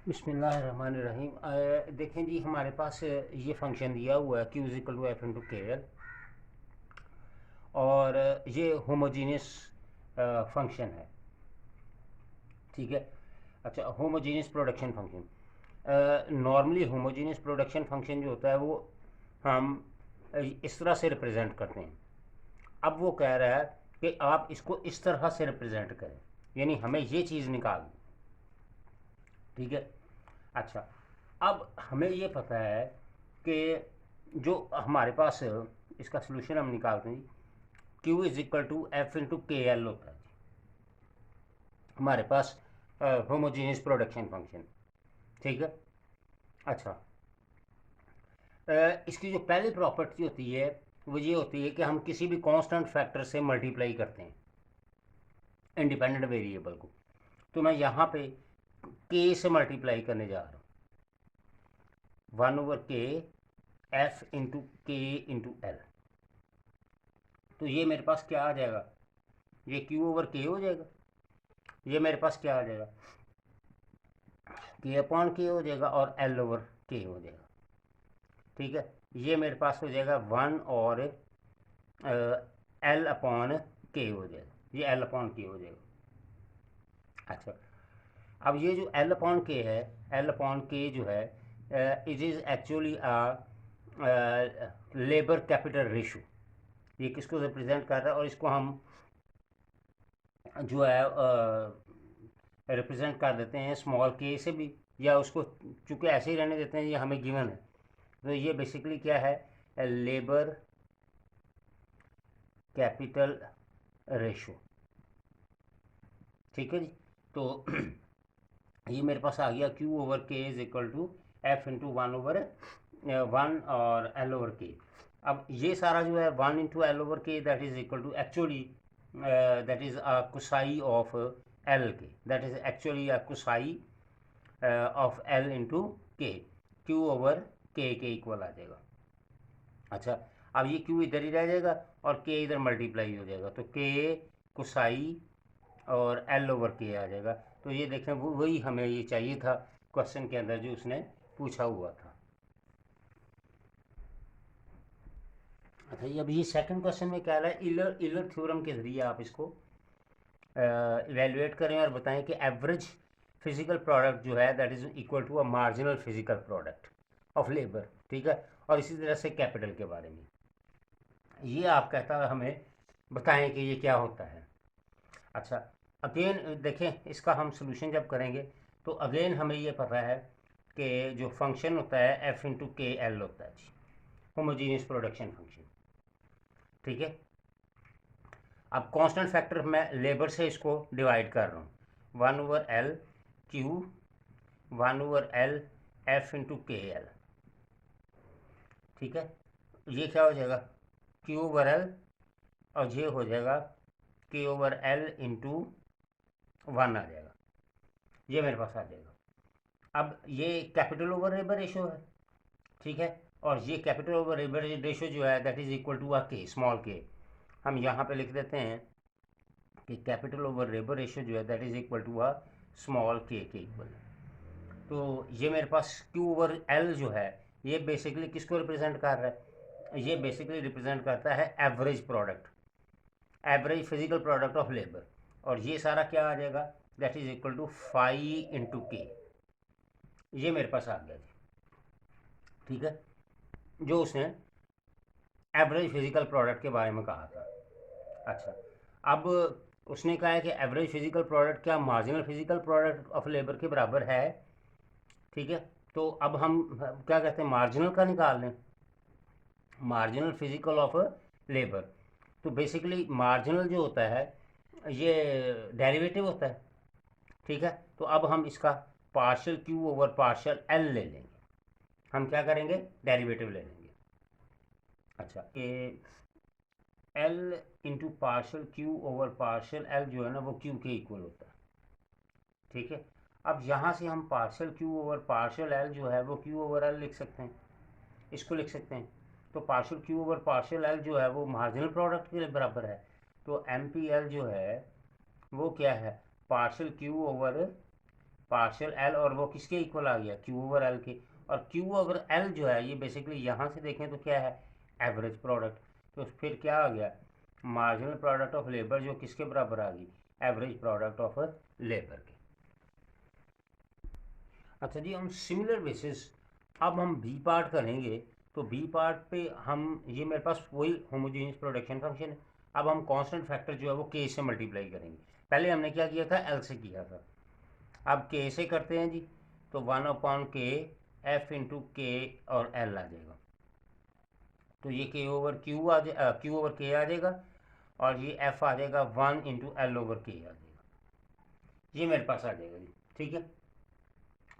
बिस्मिल्लाहिर्रहमानिर्रहीम। देखें जी, हमारे पास ये फंक्शन दिया हुआ है q is equal to F into K L, और ये होमोजीनियस फंक्शन है। ठीक है। अच्छा, homogeneous production function, normally homogeneous production function जो होता है वो हम इस तरह से रिप्रेजेंट करते हैं। अब वो कह रहा है कि आप इसको इस तरह से रिप्रेजेंट करें, यानी हमें ये चीज़ निकालनी। ठीक है। अच्छा, अब हमें ये पता है कि जो हमारे पास इसका सोल्यूशन हम निकालते हैं, Q is equal to F into K L होता है हमारे पास होमोजीनियस प्रोडक्शन फंक्शन। ठीक है। अच्छा, इसकी जो पहली प्रॉपर्टी होती है वो ये होती है कि हम किसी भी कांस्टेंट फैक्टर से मल्टीप्लाई करते हैं इंडिपेंडेंट वेरिएबल को। तो मैं यहाँ पे के से मल्टीप्लाई करने जा रहा हूँ, 1/k एफ इंटू के इंटू एल। तो ये मेरे पास क्या आ जाएगा, ये q/k हो जाएगा। ये मेरे पास क्या आ जाएगा, k/k हो जाएगा और l/k हो जाएगा। ठीक है। ये मेरे पास हो जाएगा 1 और l/k हो जाएगा, ये l/k हो जाएगा। अच्छा, अब ये जो l/k है, l/k जो है, it is actually labour capital ratio. ये किसको रिप्रेजेंट कर रहा है, और इसको हम जो है रिप्रेजेंट कर देते हैं स्मॉल के से भी, या उसको चूँकि ऐसे ही रहने देते हैं, ये हमें गिवन है। तो ये बेसिकली क्या है, लेबर कैपिटल रेशो। ठीक है जी। तो ये मेरे पास आ गया q/k is equal to F into 1/1 और l/k। अब ये सारा जो है 1 into l/k, that is equal to actually that is a cosine of L K, that is actually a cosine of L into K, q/k के equal आ जाएगा। अच्छा, अब ये q इधर ही रह जाएगा और k इधर मल्टीप्लाई हो जाएगा, तो k कोसाई और l/k आ जाएगा। तो ये देखें, वो वही हमें ये चाहिए था क्वेश्चन के अंदर जो उसने पूछा हुआ था। अच्छा, ये अब ये सेकंड क्वेश्चन में क्या है, इलर इलर थ्योरम के ज़रिए आप इसको इवेलुएट करें और बताएं कि एवरेज फिजिकल प्रोडक्ट जो है that is equal to a marginal physical product of labour. ठीक है। और इसी तरह से कैपिटल के बारे में ये आप कहता है हमें बताएं कि ये क्या होता है। अच्छा, अगेन देखें, इसका हम सोल्यूशन जब करेंगे तो अगेन हमें ये पता है कि जो फंक्शन होता है एफ इंटू के एल होता है जी, होमोजीनियस प्रोडक्शन फंक्शन। ठीक है। अब कांस्टेंट फैक्टर मैं लेबर से इसको डिवाइड कर रहा हूँ, 1/l Q 1/l F into K L. ठीक है। ये क्या हो जाएगा, q/l, और ये हो जाएगा k/l इंटू 1 आ जाएगा। ये मेरे पास आ जाएगा। अब ये कैपिटल ओवर लेबर रेशो है। ठीक है। और ये कैपिटल ओवर लेबर रेशो जो है that is equal to a K, small के। हम यहाँ पे लिख देते हैं कि कैपिटल ओवर लेबर रेशो जो है that is equal to a small K equal. तो ये मेरे पास q/l जो है ये बेसिकली किसको रिप्रेजेंट कर रहा है, ये बेसिकली रिप्रेजेंट करता है average product, average physical product of labour. और ये सारा क्या आ जाएगा, that is equal to 5 into K. ये मेरे पास आ गया जी। ठीक है। जो उसने एवरेज फिजिकल प्रोडक्ट के बारे में कहा था। अच्छा, अब उसने कहा है कि एवरेज फिजिकल प्रोडक्ट क्या marginal physical product of labour के बराबर है। ठीक है। तो अब हम क्या कहते हैं, मार्जिनल का निकाल लें, मार्जिनल फिजिकल ऑफ लेबर। तो बेसिकली मार्जिनल जो होता है ये डेरिवेटिव होता है। ठीक है। तो अब हम इसका पार्शियल q/पार्शियल l ले लेंगे। हम क्या करेंगे, डेरिवेटिव ले लेंगे। अच्छा, कि एल इंटू पार्शल q/पार्शल एल जो है ना वो q के इक्वल होता है। ठीक है। अब यहाँ से हम पार्शल q/पार्शल एल जो है वो q/l लिख सकते हैं, इसको लिख सकते हैं। तो पार्शल q/पार्शल एल जो है वो मार्जिनल प्रोडक्ट के बराबर है। तो एम पी एल जो है वो क्या है, पार्शल q पार्शियल एल, और वो किसके इक्वल आ गया, क्यू ओवर एल के। और क्यू ओवर एल जो है ये बेसिकली यहाँ से देखें तो क्या है, एवरेज प्रोडक्ट। तो फिर क्या आ गया, मार्जिनल प्रोडक्ट ऑफ लेबर जो किसके बराबर आ गई, एवरेज प्रोडक्ट ऑफ लेबर के। अच्छा जी, हम सिमिलर बेसिस अब हम बी पार्ट करेंगे। तो बी पार्ट पे हम, ये मेरे पास वही होमोजेनियस प्रोडक्शन फंक्शन है। अब हम कांस्टेंट फैक्टर जो है वो के से मल्टीप्लाई करेंगे। पहले हमने क्या किया था, एल से किया था, अब के से करते हैं जी। तो 1/k एफ इंटू के और एल आ जाएगा। तो ये के ओवर क्यू क्यू ओवर के आ जाएगा, और ये एफ आ जाएगा 1 इंटू एल ओवर के आ जाएगा। ये मेरे पास आ जाएगा जी, ठीक है।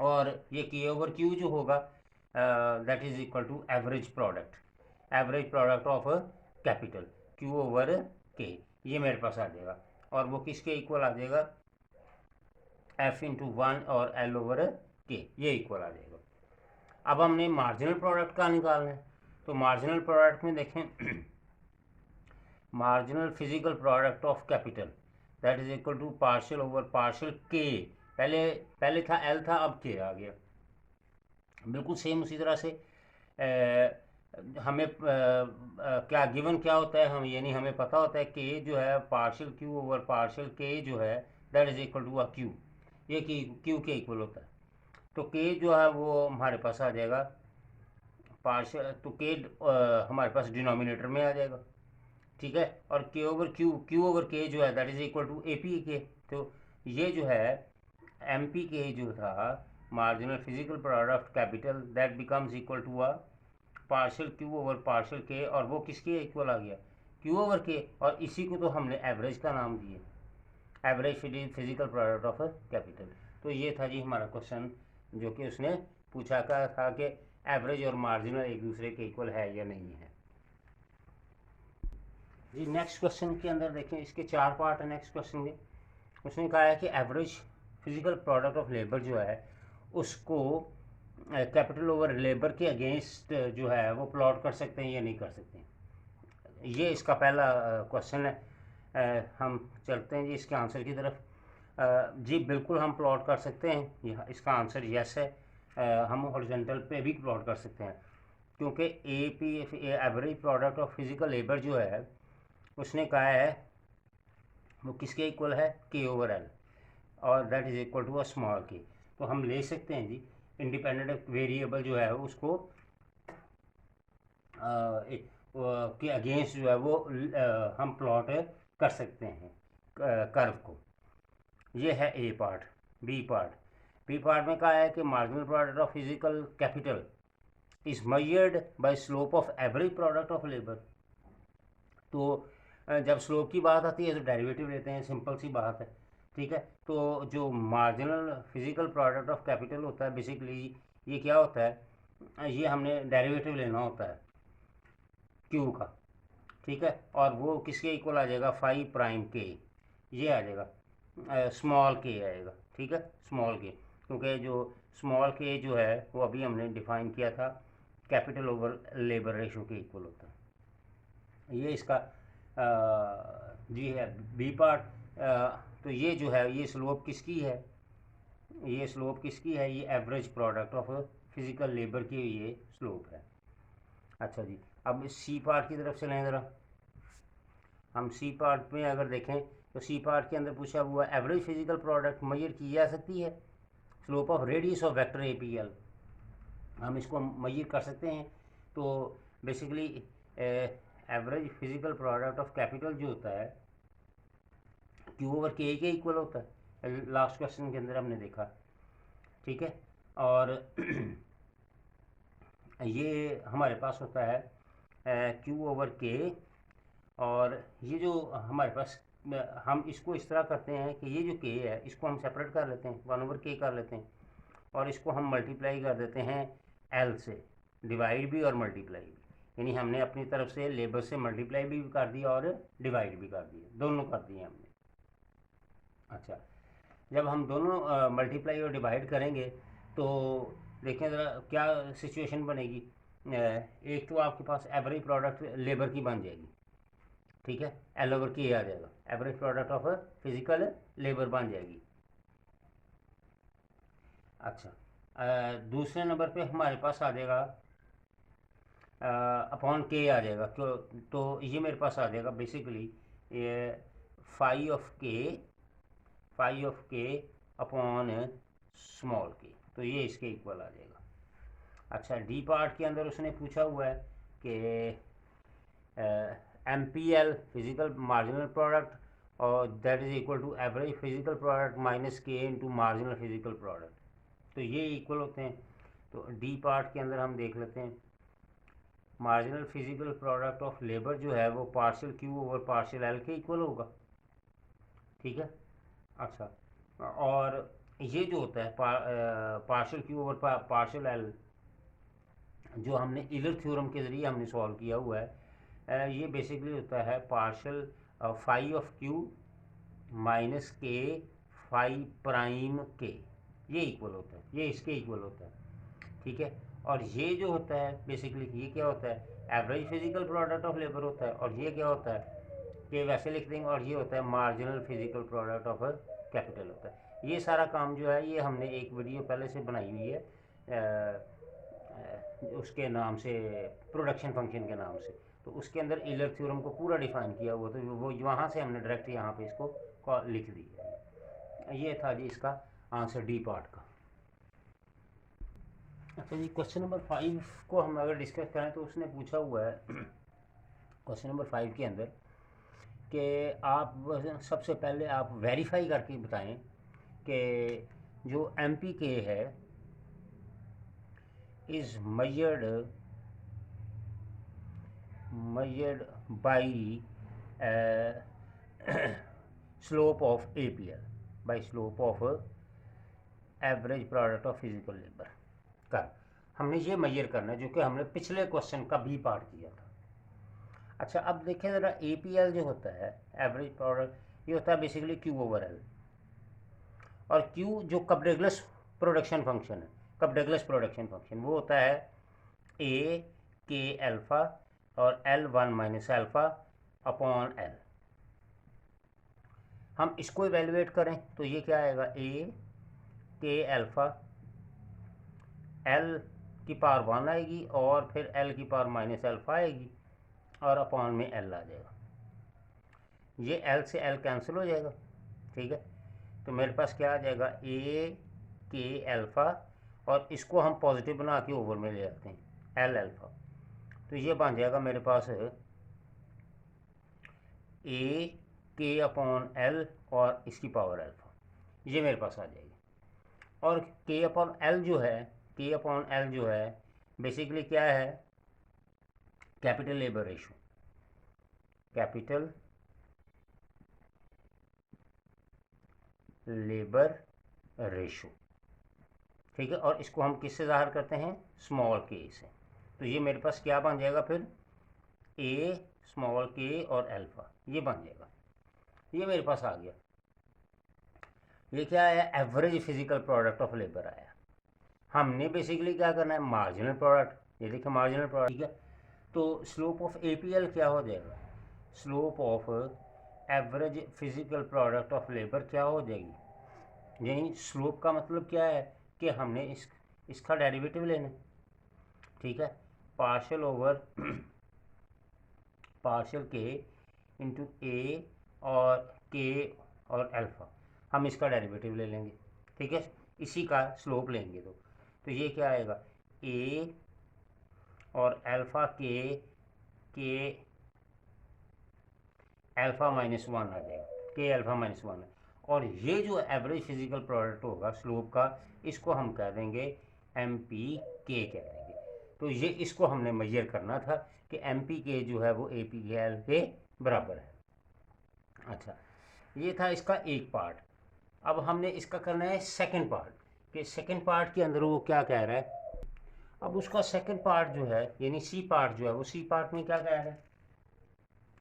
और ये के ओवर क्यू जो होगा that is equal to average product of capital Q over K, ये मेरे पास आ जाएगा। और वो किसके इक्वल आ जाएगा, एफ इंटू 1 और एल ओवर के, ये इक्वल आ जाएगा। अब हमने मार्जिनल प्रोडक्ट का निकालना है। तो मार्जिनल प्रोडक्ट में देखें marginal physical product of capital that is equal to partial over partial K. पहले था एल था, अब के आ गया। बिल्कुल सेम उसी तरह से हमें क्या गिवन क्या होता है, हम यानी हमें पता होता है के जो है partial Q over partial K जो है that is equal to a Q, ये क्यू के इक्वल होता है। तो के जो है वो हमारे पास आ जाएगा पार्शियल, तो के हमारे पास डिनोमिनेटर में आ जाएगा, ठीक है। और क्यू ओवर के जो है that is equal to A P K. तो ये जो है एम पी के जो था marginal physical product capital that becomes equal to a partial Q over partial K, और वो किसके इक्वल आ गया, क्यू ओवर के। और इसी को तो हमने एवरेज का नाम दिए, average physical product of capital. तो ये था जी हमारा क्वेश्चन, जो कि उसने पूछा था कि एवरेज और मार्जिनल एक दूसरे के इक्वल है या नहीं है जी। नेक्स्ट क्वेश्चन के अंदर देखें, इसके 4 पार्ट है नेक्स्ट क्वेश्चन के। उसने कहा है कि average physical product of labour जो है उसको कैपिटल ओवर लेबर के अगेंस्ट जो है वो प्लॉट कर सकते हैं या नहीं कर सकते हैं। ये इसका पहला क्वेश्चन है। हम चलते हैं जी इसके आंसर की तरफ। जी बिल्कुल हम प्लॉट कर सकते हैं, इसका आंसर यस है। हम हॉरिजॉन्टल पे भी प्लॉट कर सकते हैं, क्योंकि A P average product of physical labour जो है उसने कहा है वो किसके इक्वल है, के ओवर एल, और that is equal to a small K. तो हम ले सकते हैं जी इंडिपेंडेंट वेरिएबल जो है उसको के अगेंस्ट जो है वो हम प्लॉट कर सकते हैं कर्व को। ये है ए पार्ट। बी पार्ट में कहा है कि marginal product of physical capital is measured by slope of average product of labour. तो जब स्लोप की बात आती है तो डेरिवेटिव लेते हैं, सिंपल सी बात है, ठीक है। तो जो marginal physical product of capital होता है बेसिकली ये क्या होता है, ये हमने डेरिवेटिव लेना होता है क्यू का, ठीक है। और वो किसके इक्वल आ जाएगा, 5 प्राइम के, ये आ जाएगा स्मॉल के आएगा, ठीक है, स्मॉल के। क्योंकि जो स्मॉल के जो है वो अभी हमने डिफाइन किया था कैपिटल ओवर लेबर रेशो के इक्वल होता है। ये इसका जी है बी पार्ट। तो ये जो है ये स्लोप किसकी है, ये स्लोप किसकी है, ये average product of physical labour की ये स्लोप है। अच्छा जी, अब सी पार्ट की तरफ चलें ज़रा। हम सी पार्ट में अगर देखें तो सी पार्ट के अंदर पूछा हुआ एवरेज फिजिकल प्रोडक्ट मेजर की जा सकती है slope of radius of vector A P L, हम इसको मेजर कर सकते हैं। तो basically average physical product of capital जो होता है क्यू ओवर के इक्वल होता है, लास्ट क्वेश्चन के अंदर हमने देखा, ठीक है। और ये हमारे पास होता है क्यू ओवर के, और ये जो हमारे पास हम इसको इस तरह करते हैं कि ये जो के है इसको हम सेपरेट कर लेते हैं, 1 ओवर के कर लेते हैं, और इसको हम मल्टीप्लाई कर देते हैं एल से, डिवाइड भी और मल्टीप्लाई भी। यानी हमने अपनी तरफ से लेबर से मल्टीप्लाई भी कर दिया और डिवाइड भी कर दिया, दोनों कर दिए हमने। अच्छा, जब हम दोनों मल्टीप्लाई और डिवाइड करेंगे तो देखें ज़रा क्या सिचुएशन बनेगी। एक तो आपके पास एवरेज प्रोडक्ट लेबर की बन जाएगी, ठीक है, एल ओवर की आ जाएगा, average product of physical labour बन जाएगी। अच्छा, दूसरे नंबर पे हमारे पास आ जाएगा अपॉन के आ जाएगा, क्यों? तो ये मेरे पास आ जाएगा बेसिकली ये फाई ऑफ के अपॉन स्मॉल के, तो ये इसके इक्वल आ जाएगा। अच्छा, डी पार्ट के अंदर उसने पूछा हुआ है कि M P L physical marginal product और that is equal to average physical product minus K into marginal physical product, तो ये इक्वल होते हैं। तो डी पार्ट के अंदर हम देख लेते हैं, marginal physical product of labour जो है वो partial Q over partial L के इक्वल होगा, ठीक है। अच्छा, और ये जो होता है partial Q over partial L, जो हमने इलर थ्योरम के ज़रिए हमने सॉल्व किया हुआ है, ये बेसिकली होता है partial phi of Q minus K phi prime K, ये इक्वल होता है, ये इसके इक्वल होता है, ठीक है। और ये जो होता है बेसिकली ये क्या होता है, average physical product of labour होता है, और ये क्या होता है कि वैसे लिख देंगे, और ये होता है marginal physical product of capital होता है। ये सारा काम जो है ये हमने एक वीडियो पहले से बनाई हुई है उसके नाम से, प्रोडक्शन फंक्शन के नाम से, तो उसके अंदर ईलर थ्योरम को पूरा डिफाइन किया हुआ, तो वो वहाँ से हमने डायरेक्ट यहाँ पे इसको लिख दिया। ये था जी इसका आंसर डी पार्ट का। अच्छा जी, क्वेश्चन नंबर 5 को हम अगर डिस्कस करें तो उसने पूछा हुआ है क्वेश्चन नंबर 5 के अंदर कि आप सबसे पहले आप वेरीफाई करके बताएं कि जो एम पी के है is measured by slope of APL, by slope of average product of physical labour का हमने ये मेजर करना है, जो कि हमने पिछले क्वेश्चन का बी पार्ट किया था। अच्छा, अब देखें ज़रा, APL जो होता है एवरेज प्रोडक्ट, ये होता है बेसिकली क्यू ओवर एल, और क्यू जो कपडेगलस प्रोडक्शन फंक्शन है, कपडेगलस प्रोडक्शन फंक्शन वो होता है ए के अल्फ़ा और L1 minus alpha upon L. हम इसको इवेलुएट करें तो ये क्या आएगा, ए के अल्फ़ा एल की पावर 1 आएगी और फिर एल की पावर माइनस अल्फ़ा आएगी और अपॉन में एल आ जाएगा, ये एल से एल कैंसिल हो जाएगा, ठीक है। तो मेरे पास क्या आ जाएगा, ए के अल्फ़ा, और इसको हम पॉजिटिव बना के ओवर में ले आते हैं एल अल्फ़ा, तो ये बन जाएगा मेरे पास ए के अपॉन एल और इसकी पावर अल्फ़ा, ये मेरे पास आ जाएगी। और के अपॉन एल जो है, के अपॉन एल जो है बेसिकली क्या है, capital labour ratio, capital labour ratio, ठीक है। और इसको हम किससे ज़ाहिर करते हैं, स्मॉल के से, तो ये मेरे पास क्या बन जाएगा फिर, ए स्मॉल के और अल्फ़ा, ये बन जाएगा, ये मेरे पास आ गया। ये क्या आया, average physical product of labour आया। हमने बेसिकली क्या करना है, मार्जिनल प्रोडक्ट, ये देखिए मार्जिनल प्रोडक्ट, ठीक है। तो स्लोप ऑफ APL क्या हो जाएगा, slope of average physical product of labour क्या हो जाएगी, यानी स्लोप का मतलब क्या है कि हमने इसका डेरिवेटिव लेना, ठीक है। पार्शियल ओवर पार्शियल के इंटू ए और के और अल्फ़ा, हम इसका डेरिवेटिव ले लेंगे, ठीक है, इसी का स्लोप लेंगे। तो ये क्या आएगा, ए और अल्फ़ा के अल्फ़ा माइनस 1 आ जाएगा, के अल्फ़ा माइनस 1 है। और ये जो एवरेज फिजिकल प्रोडक्ट होगा स्लोप का, इसको हम कह देंगे MPK कह देंगे। तो ये इसको हमने मेजर करना था कि MPK जो है वो APL के बराबर है। अच्छा, ये था इसका एक पार्ट। अब हमने इसका करना है सेकंड पार्ट, कि सेकंड पार्ट के अंदर वो क्या कह रहा है। अब उसका सेकंड पार्ट जो है यानी सी पार्ट जो है, वो सी पार्ट में क्या कह रहा है,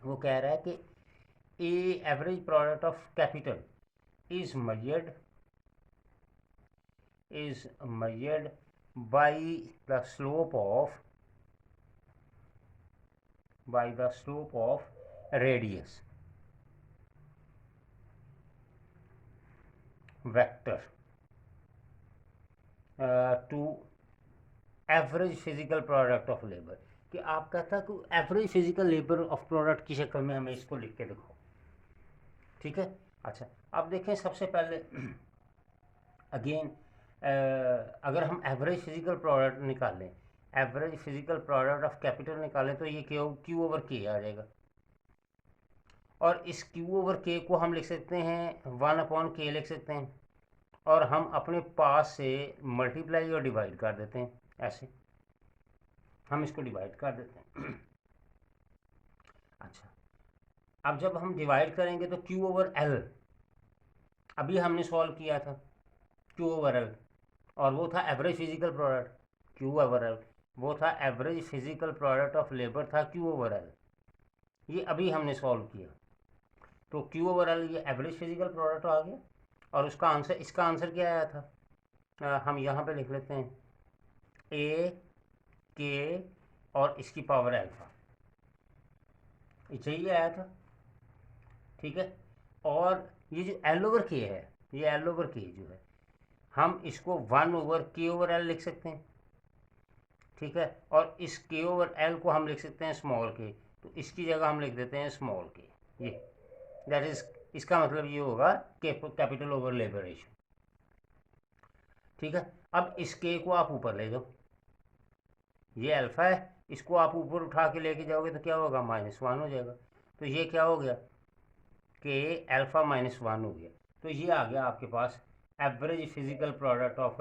वो कह रहा है कि A average product of capital is measured by the slope of radius vector to average physical product of labour, कि आप कहता कि average physical labour of product की शक्ल में हमें इसको लिख के दिखाओ। ठीक है। अच्छा, अब देखें सबसे पहले अगेन अगर हम एवरेज फिजिकल प्रोडक्ट निकालें, average physical product of capital निकालें, तो ये क्यू ओवर के आ जाएगा, और इस क्यू ओवर के को हम लिख सकते हैं 1/k लिख सकते हैं, और हम अपने पास से मल्टीप्लाई और डिवाइड कर देते हैं, ऐसे हम इसको डिवाइड कर देते हैं। अच्छा, अब जब हम डिवाइड करेंगे तो क्यू ओवर एल, अभी हमने सॉल्व किया था क्यू ओवर एल, और वो था average physical product, Q over L वो था average physical product of labour था क्यू ओवर एल, ये अभी हमने सॉल्व किया, तो क्यू ओवर एल ये एवरेज फिजिकल प्रोडक्ट आ गया, और उसका आंसर, इसका आंसर क्या आया था, हम यहाँ पे लिख लेते हैं ए के और इसकी पावर अल्फा, यही आया था। ठीक है, और ये जो एल ओवर के है, ये एल ओवर के जो है, हम इसको 1/k ओवर एल लिख सकते हैं। ठीक है, और इस के ओवर एल को हम लिख सकते हैं स्मॉल के, तो इसकी जगह हम लिख देते हैं स्मॉल के, ये दैट इज, इसका मतलब ये होगा कैपिटल ओवर लेबर रेशियो। ठीक है, अब इस के को आप ऊपर ले जाओ, ये अल्फा है, इसको आप ऊपर उठा के लेके जाओगे तो क्या होगा, -1 हो जाएगा, तो ये क्या हो गया, के अल्फा -1 हो गया, तो ये आ गया आपके पास average physical product of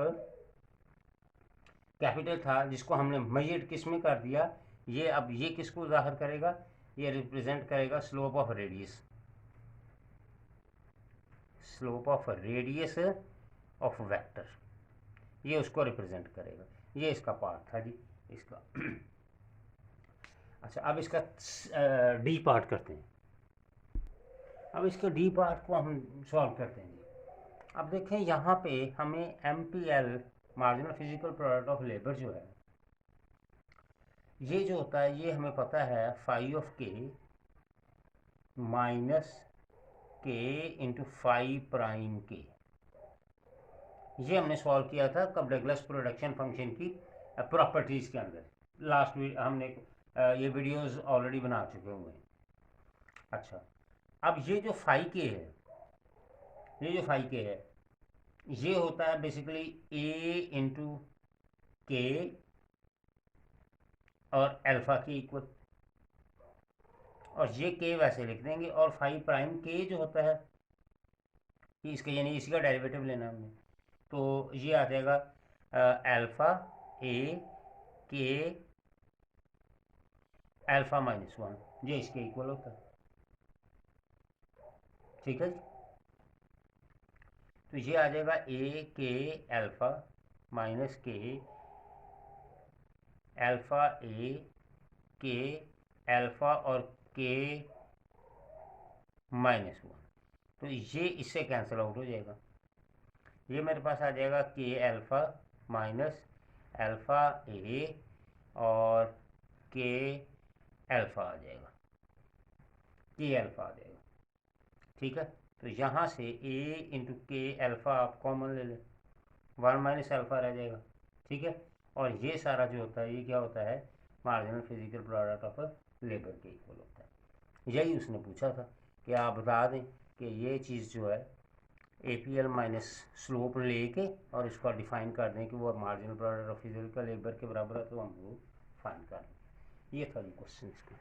capital था, जिसको हमने मेजर किस में कर दिया, ये अब ये किसको ज़ाहिर करेगा, ये रिप्रेजेंट करेगा slope of radius, slope of radius of vector, ये उसको रिप्रेजेंट करेगा, ये इसका पार्ट था जी इसका। अच्छा, अब इसका डी पार्ट करते हैं, अब इसके डी पार्ट को हम सॉल्व करते हैं जी। अब देखें यहाँ पे हमें MPL marginal physical product of labour जो है, ये जो होता है ये हमें पता है फाई ऑफ के minus K into phi prime K, ये हमने सॉल्व किया था कब, डगलस प्रोडक्शन फंक्शन की प्रॉपर्टीज़ के अंदर, लास्ट हमने ये वीडियोस ऑलरेडी बना चुके हुए हैं। अच्छा, अब ये जो फाई के है, ये जो फाई के है, ये होता है बेसिकली ए इंटू के और अल्फा के इक्वल, और ये के वैसे लिख देंगे, और फाई प्राइम के जो होता है कि इसका यानी इसी का डेरिवेटिव लेना हमने, तो ये आ जाएगा अल्फा ए के अल्फा -1, ये इसके इक्वल होता है। ठीक है, तो ये आ जाएगा ए के अल्फा माइनस के अल्फा ए के अल्फा और के -1, तो ये इससे कैंसिल आउट हो जाएगा, ये मेरे पास आ जाएगा के अल्फा माइनस अल्फा ए और के अल्फा आ जाएगा, के अल्फा आ जाएगा। ठीक है, तो यहाँ से ए इंटू के अल्फा आप कॉमन ले लें, 1 माइनस अल्फा रह जाएगा। ठीक है, और ये सारा जो होता है ये क्या होता है, marginal physical product of labour के इक्वल होता है। यही उसने पूछा था कि आप बता दें कि ये चीज़ जो है APL माइनस स्लोप लेके और इसको डिफाइन कर दें कि वो marginal product of physical labour के बराबर है, तो हम वो फाइन कर दें। ये था क्वेश्चन इसका।